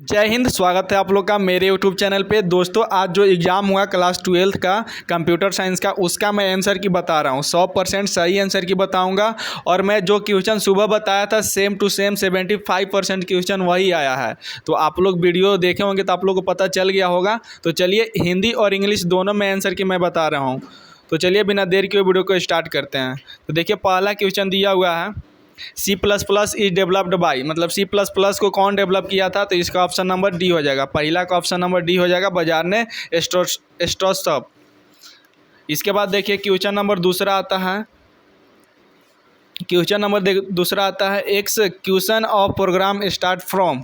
जय हिंद। स्वागत है आप लोग का मेरे यूट्यूब चैनल पे। दोस्तों, आज जो एग्ज़ाम हुआ क्लास 12th का कंप्यूटर साइंस का, उसका मैं आंसर की बता रहा हूँ। 100% सही आंसर की बताऊँगा। और मैं जो क्वेश्चन सुबह बताया था सेम टू सेम 75% क्वेश्चन वही आया है। तो आप लोग वीडियो देखे होंगे तो आप लोग को पता चल गया होगा। तो चलिए, हिंदी और इंग्लिश दोनों में आंसर की मैं बता रहा हूँ। तो चलिए बिना देर के वीडियो को स्टार्ट करते हैं। तो देखिए, पहला क्वेश्चन दिया हुआ है, C++ इज डेवलप्ड बाई, मतलब C++ को कौन डेवलप किया था? तो इसका ऑप्शन नंबर डी हो जाएगा। पहला का ऑप्शन नंबर डी हो जाएगा, बाजार ने स्ट्रोसॉफ्ट। इसके बाद देखिए क्वेश्चन नंबर दूसरा आता है। दूसरा आता है, execution of program start from.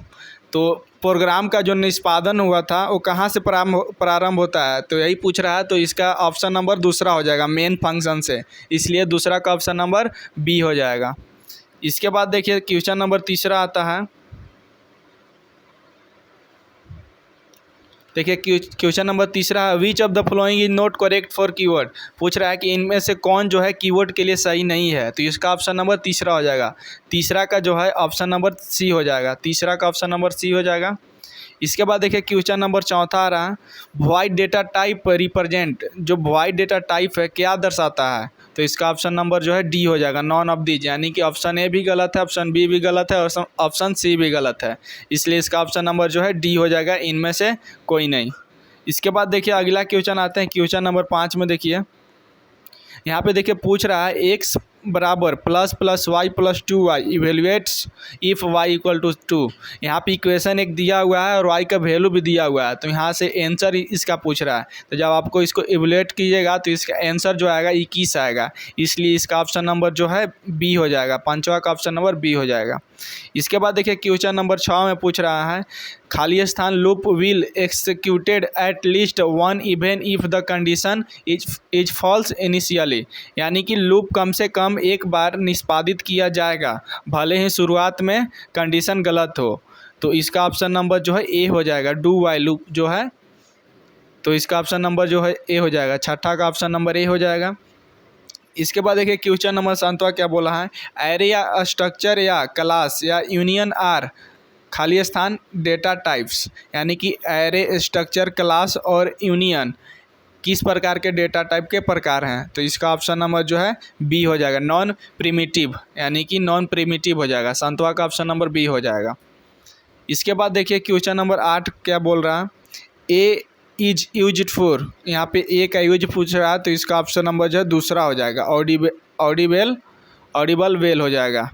तो प्रोग्राम का जो निष्पादन हुआ था वो कहाँ से प्रारंभ होता है? तो यही पूछ रहा है। तो इसका ऑप्शन नंबर दूसरा हो जाएगा, मेन फंक्शन से। इसलिए दूसरा का ऑप्शन नंबर बी हो जाएगा। इसके बाद देखिए क्वेश्चन नंबर तीसरा आता है। देखिए क्वेश्चन नंबर तीसरा है, which of the following is not correct for keyword. पूछ रहा है कि इनमें से कौन जो है कीवर्ड के लिए सही नहीं है? तो इसका ऑप्शन नंबर तीसरा हो जाएगा। तीसरा का जो है ऑप्शन नंबर सी हो जाएगा। तीसरा का ऑप्शन नंबर सी हो जाएगा। इसके बाद देखिए क्वेश्चन नंबर चौथा आ रहा है, वॉइड डेटा टाइप रिप्रेजेंट। जो वॉइड डेटा टाइप है क्या दर्शाता है? तो इसका ऑप्शन नंबर जो है डी हो जाएगा, नॉन ऑफ दीज। यानी कि ऑप्शन ए भी गलत है, ऑप्शन बी भी गलत है और ऑप्शन सी भी गलत है। इसलिए इसका ऑप्शन नंबर जो है डी हो जाएगा, इनमें से कोई नहीं। इसके बाद देखिए अगला क्वेश्चन आते हैं। क्वेश्चन नंबर 5 में देखिए, यहाँ पे देखिए पूछ रहा है, एक्स बराबर plus plus Y plus 2y evaluates if Y equal to 2। यहाँ पे इक्वेशन एक दिया हुआ है और y का वैल्यू भी दिया हुआ है। तो यहाँ से आंसर इसका पूछ रहा है। तो जब आपको इसको इवेल्युएट कीजिएगा तो इसका आंसर जो आएगा 21 आएगा। इसलिए इसका ऑप्शन नंबर जो है बी हो जाएगा। पांचवा का ऑप्शन नंबर बी हो जाएगा। इसके बाद देखिए क्वेश्चन नंबर 6 में पूछ रहा है, खाली स्थान loop will executed at least one event if the condition is false initially. यानी कि लूप कम से कम एक बार निष्पादित किया जाएगा, भले ही शुरुआत में कंडीशन गलत हो। तो इसका ऑप्शन नंबर जो है ए हो जाएगा, डू वाइल लूप जो है। तो इसका ऑप्शन नंबर जो है ए हो जाएगा। छठा का ऑप्शन नंबर ए हो जाएगा। इसके बाद देखिए क्वेश्चन नंबर 7 क्या बोला है, एरे या स्ट्रक्चर या क्लास या यूनियन आर खाली स्थान डेटा टाइप्स। यानी कि एरे, स्ट्रक्चर, क्लास और यूनियन किस प्रकार के डेटा टाइप के प्रकार हैं? तो इसका ऑप्शन नंबर जो है बी हो जाएगा, नॉन प्रिमिटिव। यानी कि नॉन प्रिमिटिव हो जाएगा। 7वां का ऑप्शन नंबर बी हो जाएगा। इसके बाद देखिए क्वेश्चन नंबर 8 क्या बोल रहा है, ए इज यूज्ड फॉर। यहाँ पे ए का यूज पूछ रहा है। तो इसका ऑप्शन नंबर जो है दूसरा हो जाएगा, ऑडिबल वेल हो जाएगा।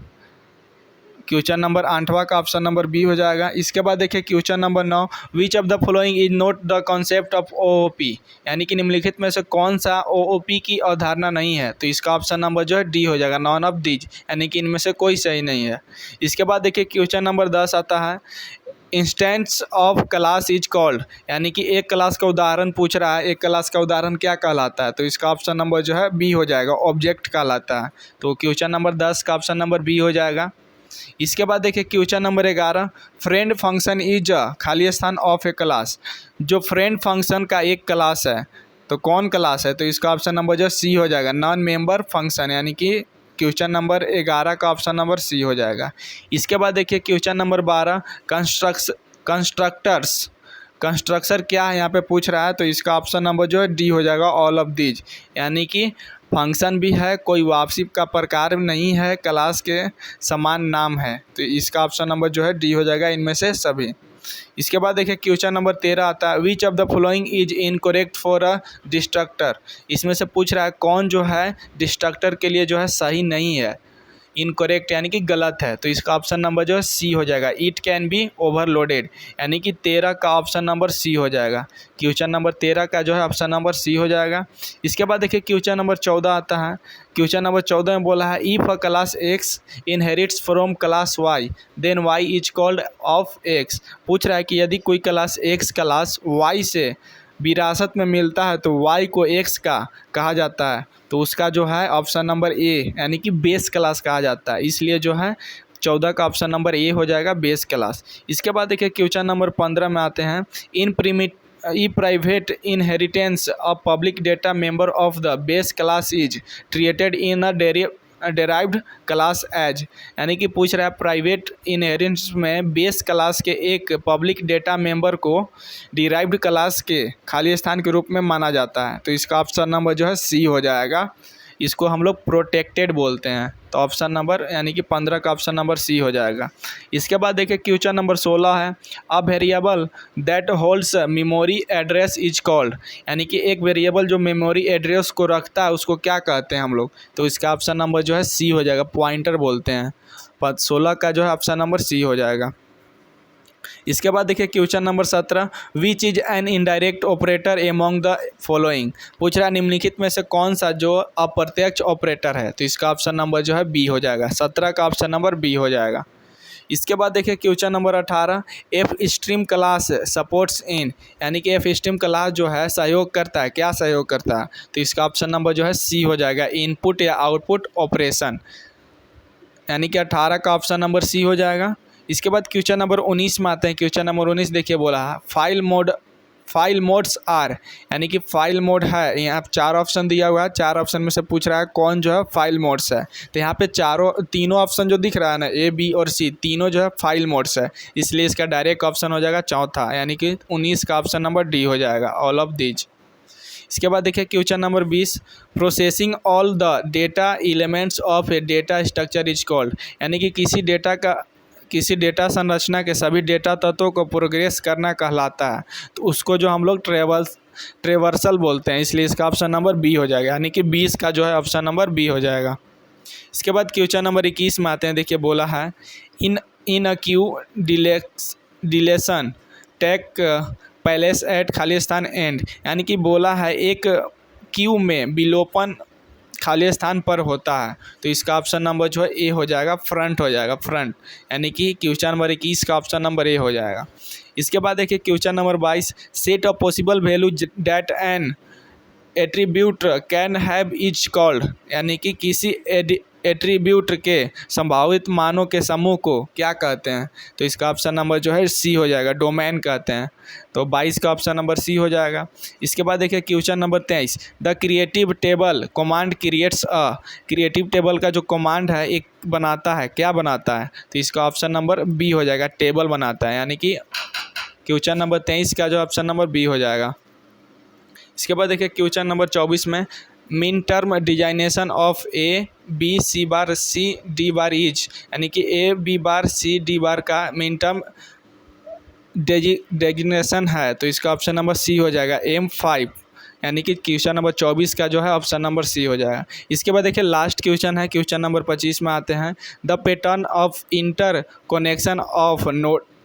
क्वेश्चन नंबर 8वां का ऑप्शन नंबर बी हो जाएगा। इसके बाद देखिए question number 9, which of the following is not the concept of OOP. यानी कि निम्नलिखित में से कौन सा ओओपी की अवधारणा नहीं है? तो इसका ऑप्शन नंबर जो है डी हो जाएगा, नॉन ऑफ दीज। यानी कि इनमें से कोई सही नहीं है। इसके बाद देखिए क्वेश्चन नंबर 10 आता है, instance of class is called. यानी कि एक क्लास का उदाहरण पूछ रहा है, एक क्लास का उदाहरण क्या कहलाता है? तो इसका ऑप्शन नंबर जो है बी हो जाएगा, ऑब्जेक्ट कहलाता है। तो क्वेश्चन नंबर 10 का ऑप्शन नंबर बी हो जाएगा। इसके बाद देखिए question number 11, friend function is खाली स्थान ऑफ ए क्लास। जो फ्रेंड फंक्शन का एक क्लास है तो कौन क्लास है? तो इसका ऑप्शन नंबर जो सी हो जाएगा, नॉन मेंबर फंक्शन। यानी कि क्वेश्चन नंबर 11 का ऑप्शन नंबर सी हो जाएगा। इसके बाद देखिए क्वेश्चन नंबर 12, कंस्ट्रक्टर क्या है यहाँ पे पूछ रहा है? तो इसका ऑप्शन नंबर जो है डी हो जाएगा, ऑल ऑफ दीज। यानी कि फंक्शन भी है, कोई वापसी का प्रकार नहीं है, क्लास के समान नाम है। तो इसका ऑप्शन नंबर जो है डी हो जाएगा, इनमें से सभी। इसके बाद देखिए क्वेश्चन नंबर 13 आता है, which of the following is incorrect for a destructor. इसमें से पूछ रहा है कौन जो है डिस्ट्रक्टर के लिए जो है सही नहीं है, इनकरेक्ट यानी कि गलत है। तो इसका ऑप्शन नंबर जो है सी हो जाएगा, इट कैन बी ओवरलोडेड। यानी कि 13 का ऑप्शन नंबर सी हो जाएगा। क्वेश्चन नंबर 13 का जो है ऑप्शन नंबर सी हो जाएगा। इसके बाद देखिए क्वेश्चन नंबर 14 आता है। क्वेश्चन नंबर 14 में बोला है, if a class X inherits from class Y then Y is called of X. पूछ रहा है कि यदि कोई क्लास एक्स क्लास वाई से विरासत में मिलता है तो y को x का कहा जाता है। तो उसका जो है ऑप्शन नंबर ए यानी कि बेस क्लास कहा जाता है। इसलिए जो है 14 का ऑप्शन नंबर ए हो जाएगा, बेस क्लास। इसके बाद देखिए क्वेश्चन नंबर 15 में आते हैं, in private inheritance of public data member of the base class is treated in a derived class as, यानी कि पूछ रहा है प्राइवेट इनहेरिटेंस में बेस क्लास के एक पब्लिक डेटा मेंबर को डिराइव्ड क्लास के खाली स्थान के रूप में माना जाता है। तो इसका ऑप्शन नंबर जो है सी हो जाएगा। इसको हम लोग प्रोटेक्टेड बोलते हैं। तो ऑप्शन नंबर यानी कि 15 का ऑप्शन नंबर सी हो जाएगा। इसके बाद देखिए क्वेश्चन नंबर 16 है, a variable that holds memory address is called, यानी कि एक वेरिएबल जो मेमोरी एड्रेस को रखता है उसको क्या कहते हैं हम लोग। तो इसका ऑप्शन नंबर जो है सी हो जाएगा, पॉइंटर बोलते हैं। 16 का जो है ऑप्शन नंबर सी हो जाएगा। इसके बाद देखिए question number 17, which is an indirect operator among the following, पूछ रहा है निम्नलिखित में से कौन सा जो अप्रत्यक्ष ऑपरेटर है। तो इसका ऑप्शन नंबर जो है बी हो जाएगा। 17 का ऑप्शन नंबर बी हो जाएगा। इसके बाद देखिए question number 18, F stream class supports in, यानी कि एफ स्ट्रीम क्लास जो है सहयोग करता है, क्या सहयोग करता है। तो इसका ऑप्शन नंबर जो है सी हो जाएगा, इनपुट या आउटपुट ऑपरेशन, यानी कि 18 का ऑप्शन नंबर सी हो जाएगा। इसके बाद क्वेश्चन नंबर 19 में आते हैं। क्वेश्चन नंबर 19 देखिए बोला है फाइल मोड्स आर, यानी कि फाइल मोड है, यहाँ पे 4 ऑप्शन दिया हुआ है। 4 ऑप्शन में से पूछ रहा है कौन जो है फाइल मोड्स है। तो यहाँ पे तीनों ऑप्शन जो दिख रहा है ना, ए बी और सी, तीनों जो है फाइल मोड्स है, इसलिए इसका डायरेक्ट ऑप्शन हो जाएगा चौथा, यानी कि 19 का ऑप्शन नंबर डी हो जाएगा, ऑल ऑफ दीज। इसके बाद देखिए question number 20, processing all the data elements of A data structure is called, यानी कि किसी डेटा संरचना के सभी डेटा तत्वों को प्रोग्रेस करना कहलाता है। तो उसको जो हम लोग ट्रेवर्सल बोलते हैं, इसलिए इसका ऑप्शन नंबर बी हो जाएगा, यानी कि 20 का जो है ऑप्शन नंबर बी हो जाएगा। इसके बाद क्वेश्चन नंबर 21 में आते हैं। देखिए बोला है in a queue deletion take place at खाली स्थान एंड, यानी कि बोला है एक क्यू में विलोपन खाली स्थान पर होता है। तो इसका ऑप्शन नंबर जो है ए हो जाएगा, फ्रंट हो जाएगा, फ्रंट, यानी कि क्वेश्चन नंबर 21 का ऑप्शन नंबर ए हो जाएगा। इसके बाद देखिए question number 22, set of possible value that N attribute can have is called, यानी कि किसी एट्रीब्यूट के संभावित मानों के समूह को क्या कहते हैं। तो इसका ऑप्शन नंबर जो है सी हो जाएगा, डोमेन कहते हैं। तो 22 का ऑप्शन नंबर सी हो जाएगा। इसके बाद देखिए question number 23, the creative table command creates a, creative table का जो कमांड है एक बनाता है, क्या बनाता है। तो इसका ऑप्शन नंबर बी हो जाएगा, टेबल बनाता है, यानी कि क्वेश्चन नंबर 23 का जो ऑप्शन नंबर बी हो जाएगा। इसके बाद देखिए क्वेश्चन नंबर 24 में, mean term designation of A B C bar C D bar is, यानी कि A B bar C D बार का मीन टर्म डेजिग्नेशन है। तो इसका ऑप्शन नंबर सी हो जाएगा, M5, यानी कि क्वेश्चन नंबर 24 का जो है ऑप्शन नंबर सी हो जाएगा। इसके बाद देखिए लास्ट क्वेश्चन है, क्वेश्चन नंबर 25 में आते हैं। The pattern of inter connection of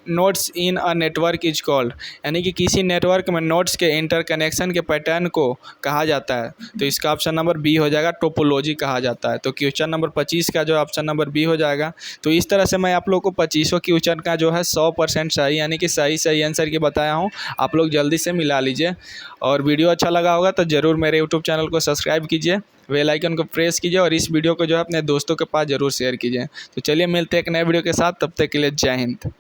nodes in a network is called, यानी कि किसी नेटवर्क में नोड्स के इंटर कनेक्शन के पैटर्न को कहा जाता है। तो इसका ऑप्शन नंबर बी हो जाएगा, टोपोलॉजी कहा जाता है। तो क्वेश्चन नंबर 25 का जो ऑप्शन नंबर बी हो जाएगा। तो इस तरह से मैं आप लोग को 25 क्वेश्चन का जो है 100% सही, यानी कि सही आंसर की बताया हूँ। आप लोग जल्दी से मिला लीजिए, और वीडियो अच्छा लगा होगा तो ज़रूर मेरे यूट्यूब चैनल को सब्सक्राइब कीजिए, बेल आइकन को प्रेस कीजिए, और इस वीडियो को जो है अपने दोस्तों के पास ज़रूर शेयर कीजिए। तो चलिए मिलते हैं एक नए वीडियो के साथ, तब तक के लिए जय हिंद।